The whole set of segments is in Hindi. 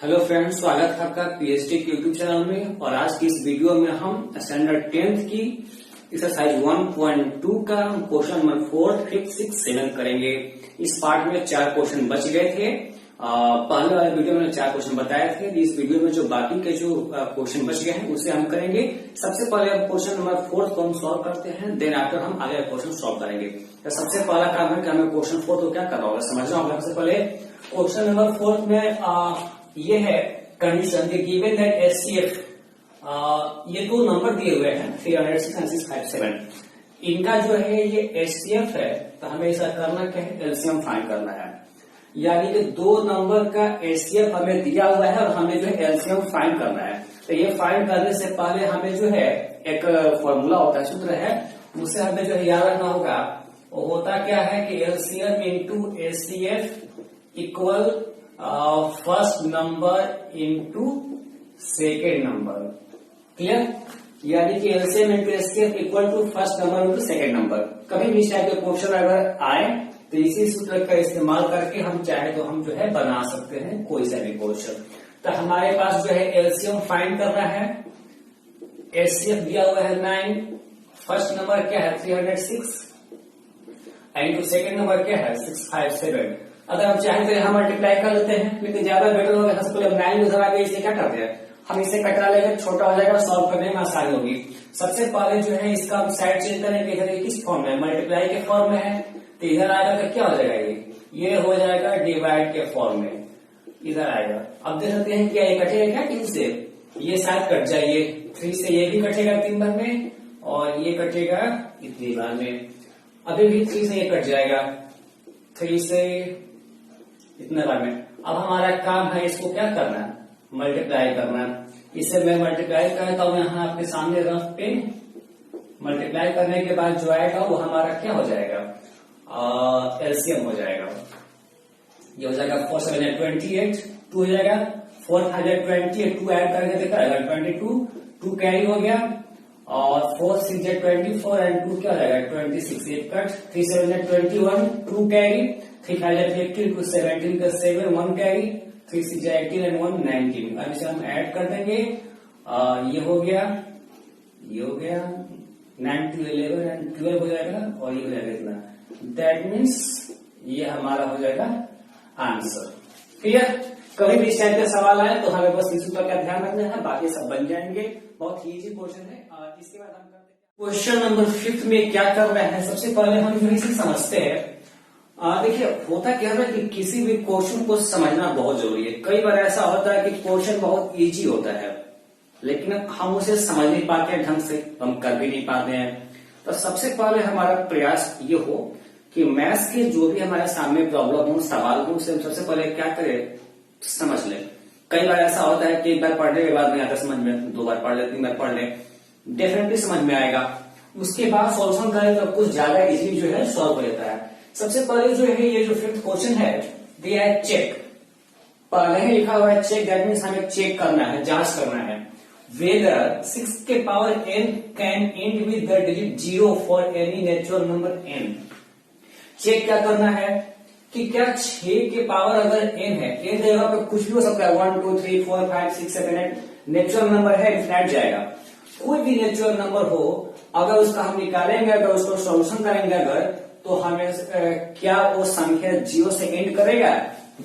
हेलो फ्रेंड्स, स्वागत है आपका पीएचडी के यूट्यूब चैनल में। और आज की इस वीडियो में हम स्टैंडर्ड 10th की एक्सरसाइज 1.2 का क्वेश्चन नंबर 4, 5, 6, 7 करेंगे। इस पार्ट में 4 क्वेश्चन बच गए थे। पहले वाले वीडियो में 4 क्वेश्चन बताए थे। इस वीडियो में जो बाकी के जो क्वेश्चन बच गए हैं उसे हम करेंगे। सबसे पहले हम क्वेश्चन नंबर 4 को हम सॉल्व करते हैं, देन आफ्टर हम आगे क्वेश्चन सॉल्व करेंगे। तो सबसे पहला काम है कि हमें क्वेश्चन 4 को क्या करना होगा, समझना होगा। सबसे पहले क्वेश्चन नंबर 4 में ये है कंडीशन गिवन दैट एचसीएफ, ये 2 नंबर दिए हुए हैं 306 and 657। इनका जो है ये एचसीएफ है, तो हमें ऐसा करना क्या है, एलसीएम फाइंड करना है। यानी कि 2 नंबर का एचसीएफ हमें दिया हुआ है और हमें जो है एलसीएम फाइंड करना है। तो ये फाइंड करने से पहले हमें जो है एक फॉर्मूला होता है, सूत्र है, उससे हमें जो है याद रखना होगा। वो होता क्या है कि LCM into HCF equal first number into second number. Clear? यानी कि LCM into HCF equal to first number into second number. कभी भी इस टाइप के क्वेश्चन अगर आए तो इसी सूत्र का इस्तेमाल करके हम चाहे तो हम जो है बना सकते हैं कोई सा भी क्वेश्चन। तो हमारे पास जो है एलसीएम फाइंड करना है। एचसीएफ दिया हुआ है 9, फर्स्ट नंबर क्या है 306 इंटू सेकेंड नंबर क्या है 657। अगर हम चाहें तो यहां मल्टीप्लाई कर लेते हैं, लेकिन ज्यादा बेटर होगा। सबसे पहले 9 उधर आगे, इसे क्या करते हैं, हम इसे कटा लेंगे, छोटा हो जाएगा, सॉल्व करने में आसानी होगी। सबसे पहले जो है इसका हम साइड चेंज करेंगे। इधर किस फॉर्म में, मल्टीप्लाई के फॉर्म में है, तो इधर आएगा तो क्या हो जाएगा, ये हो जाएगा डिवाइड के फॉर्म में, इधर आएगा। अब देख सकते हैं क्या ये कटेगा क्या, 3 से ये शायद कट जाइए, 3 से ये भी कटेगा 3 बार में, और ये कटेगा इतनी बार में। अभी भी 3 से ये कट जाएगा, 3 से इतने बार में। अब हमारा काम है इसको क्या करना है, मल्टीप्लाई करना। इसे मैं मल्टीप्लाई करता हूं यहाँ आपके सामने रफ पे। मल्टीप्लाई करने के बाद जो आएगा वो हमारा क्या हो जाएगा, एलसीएम हो जाएगा। ये हो जाएगा 4 7 28, 2 हो जाएगा 428, 2 ऐड करके देखा जाएगा 22, 2 कैरी हो गया, और 4 6 24 एंड 2 क्या हो जाएगा 26, 8 कट, 3 7 21, 2 कैरी, 3 5 15, 2 17 का 7, 1 कैरी, 3 6 18 एंड 1 19। अब इसे हम ऐड कर देंगे। ये हो गया, ये हो गया 9 to 11 एंड 12 हो जाएगा, और ये हो जाएगा इतना। दैट मीन्स ये हमारा हो जाएगा आंसर। क्लियर? कभी भी इस टाइप के सवाल आए तो हमें बस इस सूत्र का ध्यान रखना है, बाकी सब बन जाएंगे। बहुत ही इजी क्वेश्चन है। इसके बाद हम करते हैं क्वेश्चन नंबर 5 में क्या कर रहे हैं। सबसे पहले हम जो इसे समझते हैं। देखिए होता क्या है कि किसी भी क्वेश्चन को समझना बहुत जरूरी है। कई बार ऐसा होता है कि क्वेश्चन बहुत इजी होता है, लेकिन हम उसे समझ नहीं पाते हैं ढंग से, हम कर भी नहीं पाते हैं। तो सबसे पहले हमारा प्रयास ये हो कि मैथ्स के जो भी हमारे सामने प्रॉब्लम हो, सवाल हो, उसे हम सबसे पहले क्या करें, समझ लें। कई बार ऐसा होता है कि एक बार पढ़ने के बाद नहीं आता समझ में, 2 बार पढ़ ले, 3 बार पढ़ ले, डेफिनेटली समझ में आएगा। उसके बाद सॉल्यूशन करें तो कुछ ज्यादा इजीली जो है सॉल्व हो जाता है। सबसे पहले जो है ये जो 5th क्वेश्चन है, दिया है चेक। पहले ही लिखा हुआ है चेक, दैट मीन्स हमें चेक करना है, जांच करना है। वेदर 6 के power n can end with the digit 0 for any natural number n। Check क्या करना है कि क्या 6 के पावर अगर n है, n जगह पे कुछ भी हो सकता है, 1 2 3 4 5 6 7 8 नेचुरल नंबर है, इनफिनिट जाएगा। कोई भी नेचुरल नंबर हो, अगर उसका हम निकालेंगे, अगर उसको सॉल्यूशन करेंगे अगर, तो हमें क्या वो संख्या 0 से एंड करेगा।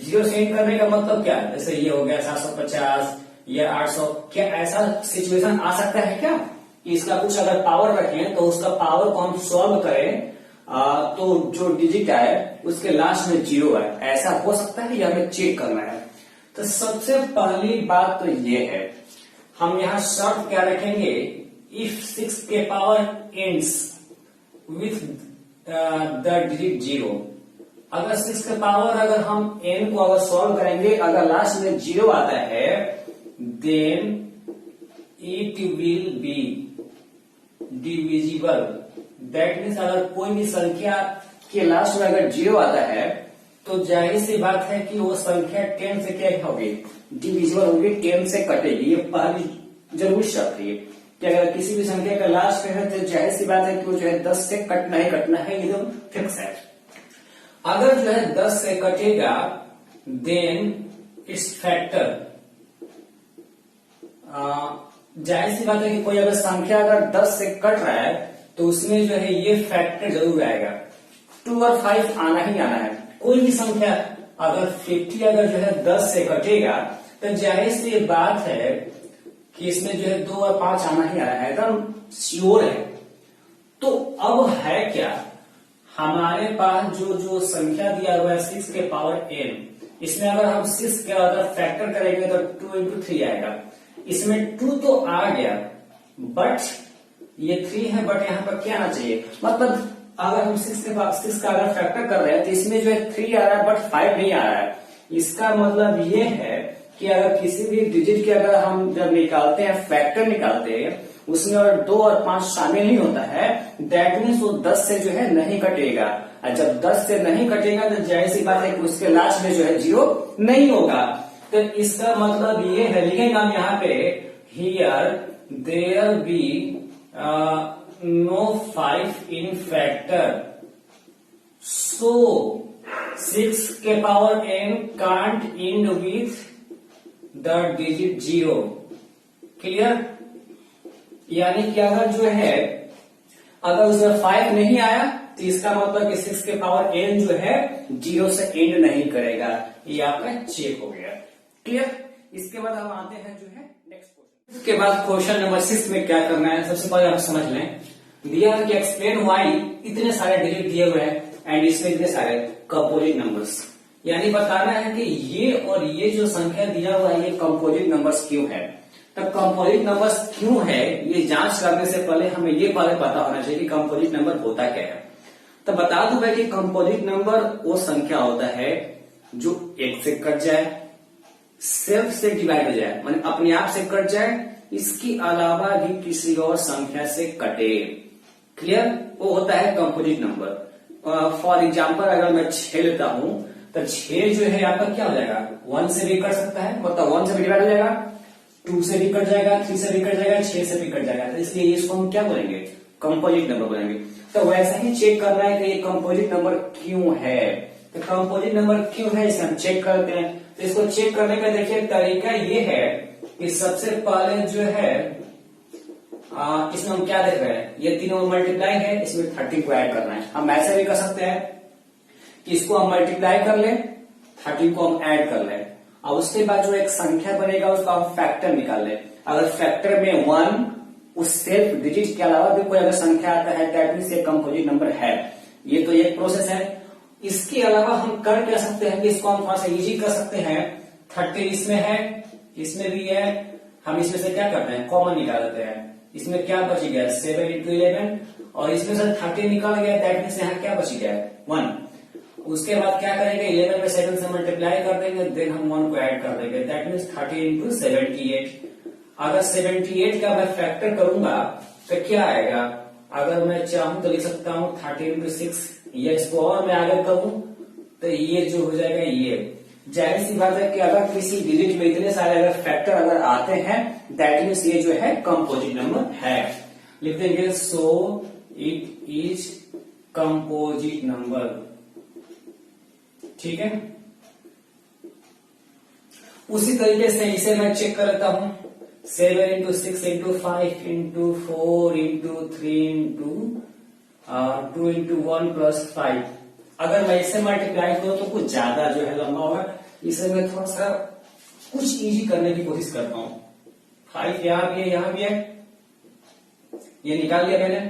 0 से एंड करने का मतलब क्या, जैसे ये हो गया 750 या 800, क्या ऐसा सिचुएशन आ सकता है क्या कि इसका कुछ अगर पावर रखें तो उसका पावर को हम सॉल्व करें तो जो डिजिट आए उसके लास्ट में 0 आए, ऐसा हो सकता है, या हमें चेक करना है। तो सबसे पहली बात तो ये है, हम यहां शर्त क्या रखेंगे, इफ 6 के power ends with the digit 0। अगर 6 के पावर अगर हम n को अगर सॉल्व करेंगे, अगर लास्ट में 0 आता है, then it will be divisible. That means अगर कोई भी संख्या के लास्ट में अगर 0 आता है, तो जाहिर सी बात है कि वो संख्या 10 से क्या होगी, डिविजिबल होगी, 10 से कटेगी। ये पहली जरूरी शर्त है कि अगर किसी भी संख्या का लास्ट में है तो जाहिर सी बात है कि वो जो है 10 से कटना ही कटना है, एकदम फिक्स है। अगर जो है 10 से कटेगा, देन इट्स फैक्टर जाहिर सी बात है कि कोई अगर संख्या अगर 10 से कट रहा है तो उसमें जो है ये फैक्टर जरूर आएगा। 2 और 5 आना ही आना है। कोई भी संख्या अगर 50 अगर जो है 10 से कटेगा तो जाहिर सी बात है कि इसमें जो है 2 और 5 आना ही आना है, एकदम श्योर है। तो अब है क्या, हमारे पास जो संख्या दिया हुआ है 6 के पावर n, इसमें अगर हम 6 के अगर फैक्टर करेंगे तो 2 into 3 आएगा। इसमें 2 तो आ गया बट ये 3 है, बट यहाँ पर क्या आना चाहिए, मतलब अगर हम 6 का अगर फैक्टर कर रहे हैं तो इसमें जो है 3 आ रहा है बट 5 नहीं आ रहा है। इसका मतलब ये है कि अगर किसी भी डिजिट के अगर हम जब निकालते हैं फैक्टर निकालते हैं उसमें अगर 2 और 5 शामिल नहीं होता है, दैट मीन्स वो 10 से जो है नहीं कटेगा। और जब 10 से नहीं कटेगा तो जाहिर सी बात है कि उसके लास्ट में जो है 0 नहीं होगा। तो इसका मतलब ये है, लिखेंगे हम यहाँ पे here there be no 5 in factor, so 6 के power n can't end with the digit 0। Clear? यानी कि अगर जो है अगर उसमें 5 नहीं आया तो इसका मतलब कि 6 के पावर n जो है 0 से एंड नहीं करेगा। ये आपका चेक हो गया। क्लियर? इसके बाद हम आते हैं जो है नेक्स्ट क्वेश्चन। इसके बाद क्वेश्चन नंबर 6 में क्या करना है, सबसे पहले हम समझ लें। दिया है कि एक्सप्लेन वाई, इतने सारे डिजिट दिए हुए हैं एंड इसमें इतने सारे कंपोजिट नंबर्स, यानी बताना है कि ये और ये जो संख्या दिया हुआ है ये कंपोजिट नंबर्स क्यों है। तब कंपोजिट नंबर्स क्यों है ये जांच करने से पहले हमें ये पहले पता होना चाहिए कि कंपोजिट नंबर होता क्या है। तो बता दूं मैं कि कंपोजिट नंबर वो संख्या होता है जो एक से कट जाए, सेल्फ से डिवाइड हो जाए, माने अपने आप से कट जाए, इसके अलावा भी किसी और संख्या से कटे। क्लियर? वो होता है कंपोजिट नंबर। फॉर एग्जाम्पल अगर मैं 6 लेता हूं तो 6 जो है आपका क्या हो जाएगा, 1 से भी कट सकता है, मतलब 1 से भी डिवाइड हो जाएगा, 2 से भी कट जाएगा, 3 से भी कट जाएगा, 6 से भी कट जाएगा। तो इसलिए इसको हम क्या बोलेंगे, कंपोजिट नंबर बोलेंगे। तो वैसा ही चेक करना है कि ये कंपोजिट नंबर क्यों है। तो कंपोजिट नंबर क्यों है इसे हम चेक करते हैं। तो इसको चेक करने का देखिए तरीका ये है कि सबसे पहले जो है इसमें हम क्या देख रहे हैं, ये तीनों मल्टीप्लाई है, इसमें 30 को ऐड करना है। हम ऐसे भी कर सकते हैं कि इसको हम मल्टीप्लाई कर लें, 30 को हम ऐड कर लें, और उसके बाद जो एक संख्या बनेगा उसका हम फैक्टर निकाल लें। अगर फैक्टर में 1 उस सेल्फ डिजिट के अलावा भी कोई अगर संख्या आता है दैट मींस ये कंपोजिट नंबर है। ये तो एक प्रोसेस है। इसके अलावा हम कर क्या सकते हैं कि इसको हम थोड़ा सा इजी कर सकते हैं। 30 इसमें है, इसमें भी है, हम इसमें से क्या करते हैं, कॉमन निकाल देते हैं। इसमें क्या बच गया, 7 into 11, और इसमें से 30 निकाल गया, दैट मींस यहाँ क्या बच गया, 1। उसके बाद क्या करेंगे, 11 में 7 से मल्टीप्लाई कर देंगे, देन हम 1 को ऐड कर देंगे, दैट मींस 30 into 78। अगर 78 का मैं फैक्टर करूंगा तो क्या आएगा, अगर मैं चाहूं तो लिख सकता हूं 30 into 6, या इसको और मैं आगे कहूं तो ये जो हो जाएगा ये। जाहिर सी बात है कि अगर किसी डिजिट में इतने सारे अगर फैक्टर अगर आते हैं दैट मीन्स ये जो है कंपोजिट नंबर है। लिख देंगे so it is composite number. ठीक है, उसी तरीके से इसे मैं चेक कर लेता हूं, 7 into 6 into 5 into 4 into 3 into 2 into 1 plus 5। अगर मैं इसे मल्टीप्लाई करूं तो कुछ ज्यादा जो है लंबा होगा, इसे मैं थोड़ा सा कुछ इजी करने की कोशिश करता हूं। 5 यहां भी है, यहां भी है, ये निकाल लिया मैंने,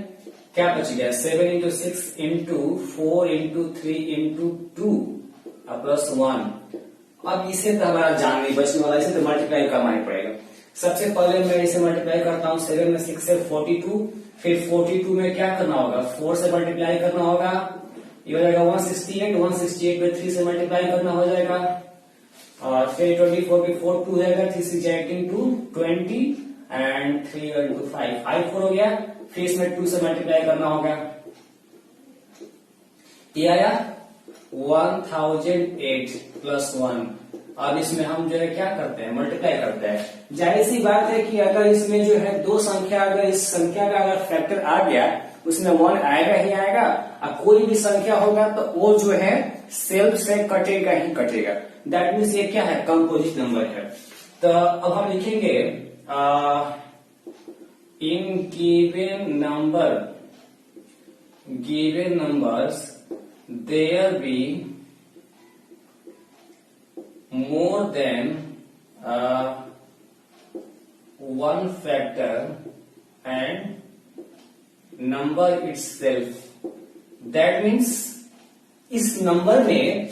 क्या बच गया, 7 into 6 into 4 into 3 into 2 plus 1। अब इसे तो हमारा जान नहीं बचने वाला, इसे तो मल्टीप्लाई करना ही पड़ेगा। सबसे पहले मैं इसे मल्टीप्लाई करता हूं, 7 में 6 से 42, फिर 42 में क्या करना होगा, 4 से मल्टीप्लाई करना होगा, ये हो जाएगा 168, 168 में 3 से मल्टीप्लाई करना हो जाएगा, और फिर 24 में 4 2 जाएगा, 3 6 18 2 20 एंड 3 into 5 5 4 हो गया, फिर इसमें 2 से मल्टीप्लाई करना होगा, ये आया 1008 प्लस 1। अब इसमें हम जो है क्या करते हैं, मल्टीप्लाई करते हैं। जाहिर सी बात है कि अगर इसमें जो है दो संख्या, अगर इस संख्या का अगर फैक्टर आ गया उसमें 1 आएगा ही आएगा, और कोई भी संख्या होगा तो वो जो है सेल्फ से कटेगा ही कटेगा। दैट मीन्स ये क्या है, कंपोजिट नंबर है। तो अब हम लिखेंगे in given numbers there be more than one factor and number itself. That means इस नंबर में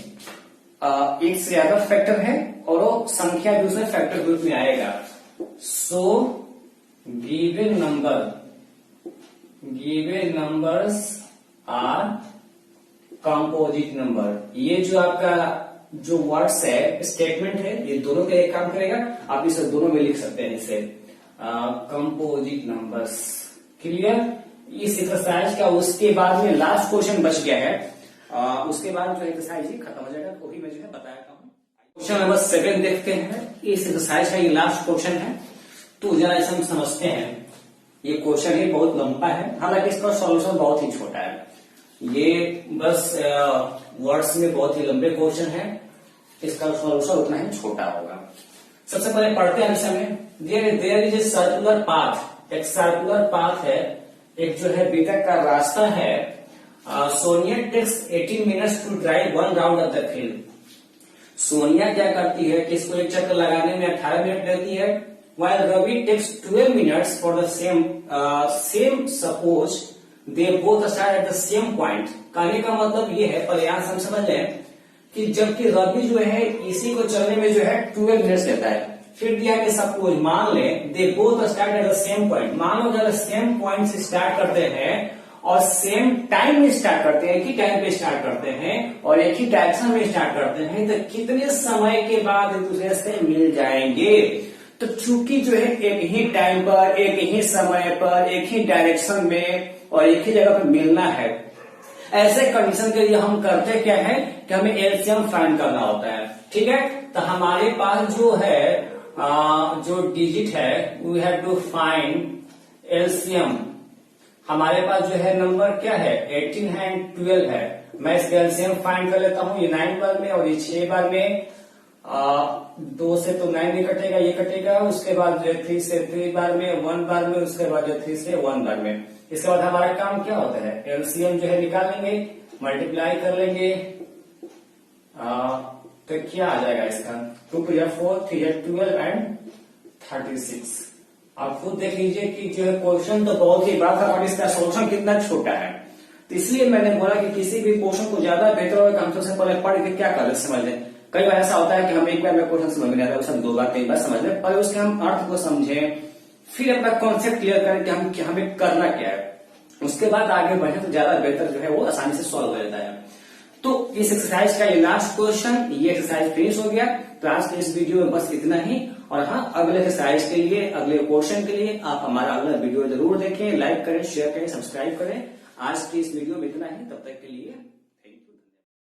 एक से ज्यादा फैक्टर है और वो संख्या भी उसमें फैक्टर ग्रुप में आएगा. So given numbers are composite number. ये जो आपका जो वर्ड्स है, स्टेटमेंट है, ये दोनों का एक काम करेगा. आप इसे दोनों में लिख सकते हैं. इसे कंपोजिट नंबर्स. क्लियर. इस एक्सरसाइज का उसके बाद में लास्ट क्वेश्चन बच गया है. उसके बाद जो एक्सरसाइज ही खत्म हो जाएगा. तो भी मैं जो है बताया हूँ. क्वेश्चन नंबर 7 देखते हैं. इस एक्सरसाइज का ये लास्ट क्वेश्चन है. तो जरा इसे हम समझते हैं. ये क्वेश्चन ही बहुत लंबा है, हालांकि इसका सॉल्यूशन बहुत ही छोटा है. ये बस वर्ड्स में बहुत ही लंबे क्वेश्चन है. इसका सॉल्यूशन उतना ही छोटा होगा. सबसे पहले पढ़ते हैं आंसर में. There is a circular path. एक सर्कुलर पाथ है, एक जो है बीतक का रास्ता है. Sonia takes 18 minutes to drive 1 round of the field. Sonia क्या करती है कि इसको एक चक्कर लगाने में 18 मिनट लगती है. while Ravi takes 12 minutes for the same suppose they both start at the same point. कहने का मतलब ये है, प्रयास हम समझ लें कि जबकि रवि जो है इसी को चलने में जो है 12 मिनट्स लेता है. फिर दिया कि सपोज मान लें they both start at the same point. मानो जब सेम पॉइंट से स्टार्ट करते हैं और सेम टाइम में स्टार्ट करते हैं, एक ही टाइम पे स्टार्ट करते हैं और एक ही डायरेक्शन में स्टार्ट करते हैं, तो कितने समय के बाद एक दूसरे से मिल जाएंगे. तो चूंकि जो है एक ही टाइम पर, एक ही समय पर, एक ही डायरेक्शन में और एक ही जगह पर मिलना है, ऐसे कंडीशन के लिए हम करते क्या है कि हमें एलसीएम फाइंड करना होता है. ठीक है. तो हमारे पास जो है जो डिजिट है we have to find LCM. हमारे पास जो है नंबर क्या है 18 है एंड 12 है. मैं इसका एलसीएम फाइंड कर लेता हूं. ये 9 बार में और ये 6 बार में. 2 से तो 9 नहीं कटेगा, ये कटेगा. उसके बाद जो है 3 से 3 बार में, 1 बार में, उसके बाद जो 3 से 1 बार में. इसके बाद हमारा काम क्या होता है, एलसीएम जो है निकाल लेंगे, मल्टीप्लाई कर लेंगे. तो क्या आ जाएगा इसका 2 to 4, 3 12 एंड 36. आप खुद देख लीजिए कि जो है क्वेश्चन तो बहुत ही बड़ा था और इसका सोल्यूशन कितना छोटा है. तो इसलिए मैंने बोला कि किसी भी क्वेश्चन को ज्यादा बेहतर होगा हम सबसे पहले पढ़ के क्या कर समझ लें. कई बार ऐसा होता है कि हम एक बार में क्वेश्चन समझ में नहीं आता, उसे 2 बार 3 बार समझ लें. पहले उसके हम अर्थ को समझें, फिर अपना कॉन्सेप्ट क्लियर करें कि हमें करना क्या है. उसके बाद आगे बढ़े तो ज्यादा बेहतर जो है वो आसानी से सॉल्व हो जाता है. तो इस एक्सरसाइज का ये लास्ट क्वेश्चन, ये एक्सरसाइज फिनिश हो गया. तो आज के इस वीडियो में बस इतना ही. और हाँ, अगले एक्सरसाइज के लिए, अगले क्वेश्चन के लिए आप हमारा अगला वीडियो जरूर देखें, लाइक करें, शेयर करें, सब्सक्राइब करें. आज की इस वीडियो में इतना ही. तब तक के लिए